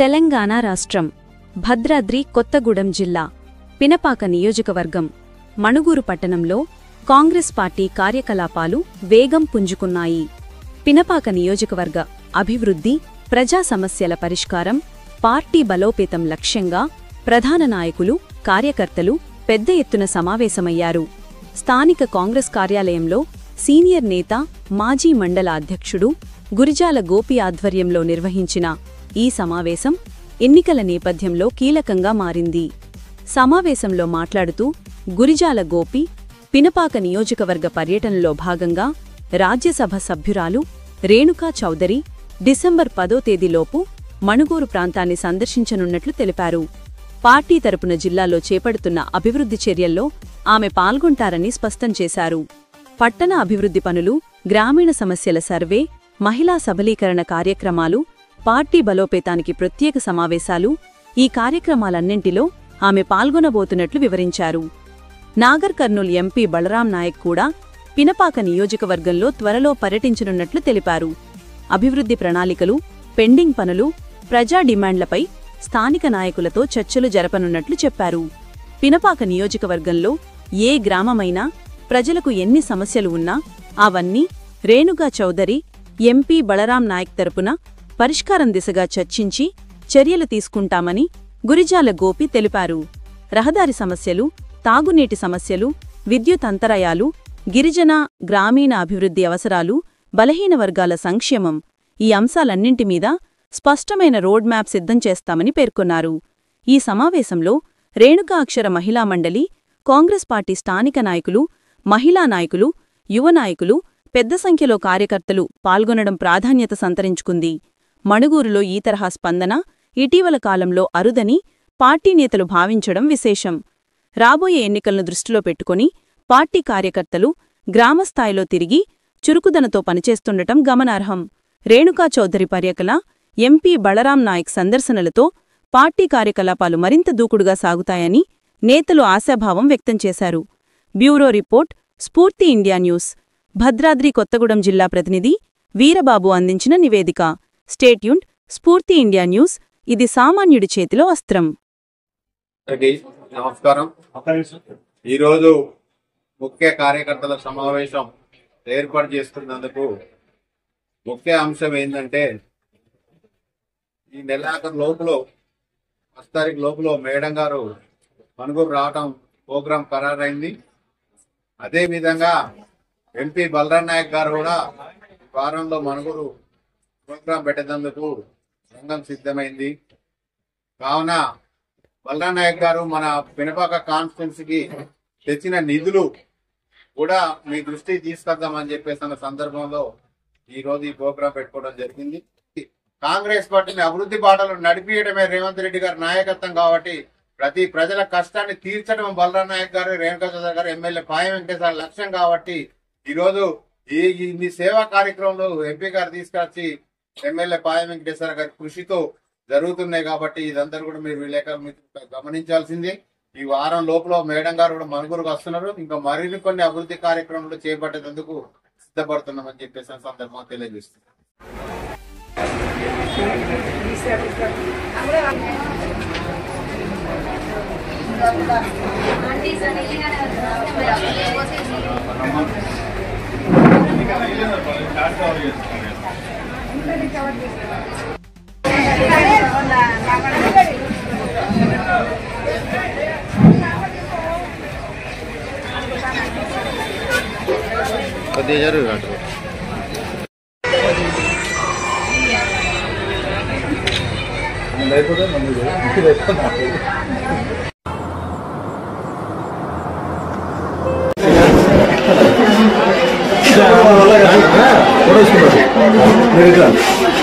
తెలంగాణ రాష్ట్రం భద్రాద్రి కొత్తగూడెం జిల్లా పినపాక నియోజకవర్గం మణుగూరు పట్టణంలో కాంగ్రెస్ పార్టీ కార్యకలాపాలు వేగం పుంజుకున్నాయి. పినపాక నియోజకవర్గ అభివృద్ధి, ప్రజా సమస్యల పరిష్కారం, పార్టీ బలోపేతం లక్ష్యంగా ప్రధాన నాయకులు, కార్యకర్తలు పెద్ద ఎత్తున సమావేశమయ్యారు. స్థానిక కాంగ్రెస్ కార్యాలయంలో సీనియర్ నేత, మాజీ మండల అధ్యక్షుడు గురిజాల గోపి ఆధ్వర్యంలో నిర్వహించిన ఈ సమావేశం ఎన్నికల నేపథ్యంలో కీలకంగా మారింది. సమావేశంలో మాట్లాడుతూ గురిజాల గోపి పినపాక నియోజకవర్గ పర్యటనలో భాగంగా రాజ్యసభ సభ్యురాలు రేణుకా చౌదరి డిసెంబర్ 10వ తేదీలోపు మణుగూరు ప్రాంతాన్ని సందర్శించనున్నట్లు తెలిపారు. పార్టీ తరపున జిల్లాలో చేపడుతున్న అభివృద్ధి చర్యల్లో ఆమె పాల్గొంటారని స్పష్టం చేశారు. పట్టణ అభివృద్ధి పనులు, గ్రామీణ సమస్యల సర్వే, మహిళా సబలీకరణ కార్యక్రమాలు, పార్టీ బలోపేతానికి ప్రత్యేక సమావేశాలు, ఈ కార్యక్రమాలన్నింటిలో ఆమె పాల్గొనబోతున్నట్లు వివరించారు. నాగర్ కర్నూల్ ఎంపీ బలరాం నాయక్ కూడా పినపాక నియోజకవర్గంలో త్వరలో పర్యటించనున్నట్లు తెలిపారు. అభివృద్ధి ప్రణాళికలు, పెండింగ్ పనులు, ప్రజా డిమాండ్లపై స్థానిక నాయకులతో చర్చలు జరపనున్నట్లు చెప్పారు. పినపాక నియోజకవర్గంలో ఏ గ్రామమైనా ప్రజలకు ఎన్ని సమస్యలు ఉన్నా అవన్నీ రేణుకా చౌదరి, ఎంపీ బలరాం నాయక్ తరపున పరిష్కారం దిశగా చర్చించి చర్యలు తీసుకుంటామని గురిజాల గోపి తెలిపారు. రహదారి సమస్యలు, తాగునీటి సమస్యలు, విద్యుత్ అంతరాయాలు, గిరిజన గ్రామీణ అభివృద్ధి అవసరాలు, బలహీన వర్గాల సంక్షేమం, ఈ అంశాలన్నింటి మీద స్పష్టమైన రోడ్ మ్యాప్ సిద్ధం చేస్తామని పేర్కొన్నారు. ఈ సమావేశంలో రేణుకా అక్షర మహిళా మండలి, కాంగ్రెస్ పార్టీ స్థానిక నాయకులు, మహిళా నాయకులు, యువ నాయకులు పెద్ద సంఖ్యలో కార్యకర్తలు పాల్గొనడం ప్రాధాన్యత సంతరించుకుంది. మణుగూరులో ఈ తరహా స్పందన ఇటీవల కాలంలో అరుదని పార్టీ నేతలు భావించడం విశేషం. రాబోయే ఎన్నికలను దృష్టిలో పెట్టుకుని పార్టీ కార్యకర్తలు గ్రామస్థాయిలో తిరిగి చురుకుదనతో పనిచేస్తుండటం గమనార్హం. రేణుకా చౌదరి పర్యటన, ఎంపీ బలరాం నాయక్ సందర్శనలతో పార్టీ కార్యకలాపాలు మరింత దూకుడుగా సాగుతాయని నేతలు ఆశాభావం వ్యక్తం చేశారు. బ్యూరో రిపోర్ట్, స్ఫూర్తి ఇండియా న్యూస్. భద్రాద్రి కొత్తగూడెం జిల్లా ప్రతినిధి వీరబాబు అందించిన నివేదిక. స్టేట్యూన్డ్, స్ఫూర్తి ఇండియా న్యూస్. ఇది సామాన్యుడి చేతిలో అస్త్రం. నమస్కారం. ఈరోజు ముఖ్య కార్యకర్తల సమావేశం ఏర్పాటు చేస్తున్నందుకు ముఖ్య అంశం ఏంటంటే, ఈ నెలాఖరు లోపల 1 తారీఖు లోపల మేడం గారు మణుగూరు రావడం ప్రోగ్రాం ఖరారైంది. అదేవిధంగా ఎంపీ బలరాం నాయక్ గారు కూడా వారంలో మణుగూరు ప్రోగ్రాం పెట్టేందుకు రంగం సిద్ధమైంది. కావున బలరాం నాయక్ గారు మన పినపాక కాన్స్టిట్యున్సీకి తెచ్చిన నిధులు కూడా మీ దృష్టికి తీసుకొద్దామని చెప్పేసిన సందర్భంలో ఈ రోజు ఈ ప్రోగ్రాం పెట్టుకోవడం జరిగింది. కాంగ్రెస్ పార్టీని అభివృద్ధి బాటలు నడిపియడమే రేవంత్ రెడ్డి గారి నాయకత్వం కాబట్టి ప్రతి ప్రజల కష్టాన్ని తీర్చడం బలరాం నాయక్ గారు, రేణుకా చౌదరి గారు, ఎమ్మెల్యే పాయ వెంకటేశ్వర లక్ష్యం కాబట్టి ఈరోజు ఈ సేవా కార్యక్రమంలో ఎంపీ గారు తీసుకొచ్చి ఎమ్మెల్యే పాయ వెంకటేశ్వర గారి కృషితో జరుగుతున్నాయి. కాబట్టి ఇదంతా కూడా మీరు విలేకరులు గమనించాల్సిందే. ఈ వారం లోపల మేడం గారు కూడా మణుగూరుకు వస్తున్నారు. ఇంకా మరిన్ని కొన్ని అభివృద్ధి కార్యక్రమాలు చేపట్టేందుకు సిద్ధపడుతున్నామని చెప్పేసి సందర్భంగా తెలియజేస్తున్నారు.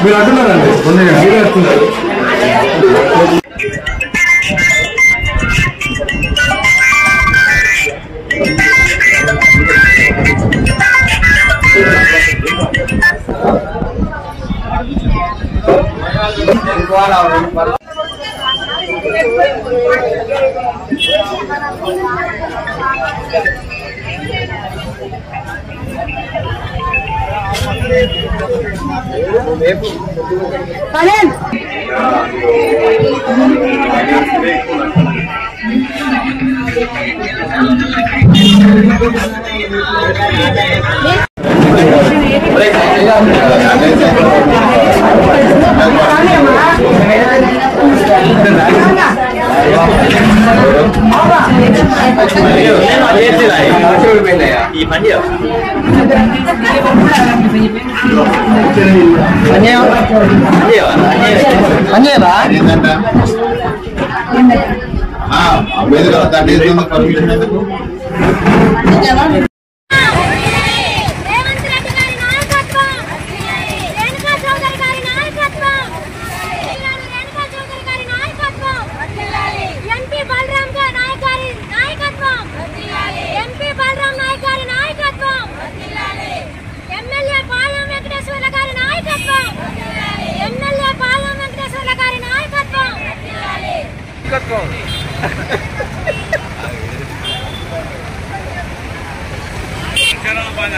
మీరు అంటున్నారండి, మీరే అంటున్నారు. Kalian ఈ పని పర్మిషన్ ఎందుకు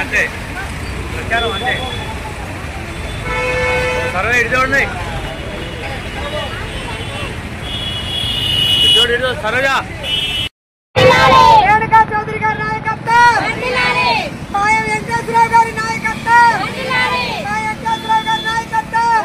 అంతే అంతే సరే ఇటు చూడండి సరేగా రేణుకా చౌదరి గారి నాయకత్వం, మాయ వెంకటేశ్వరరావు గారి నాయకత్వం, మాయ వెంకటేశ్వరరావు గారి నాయకత్వం.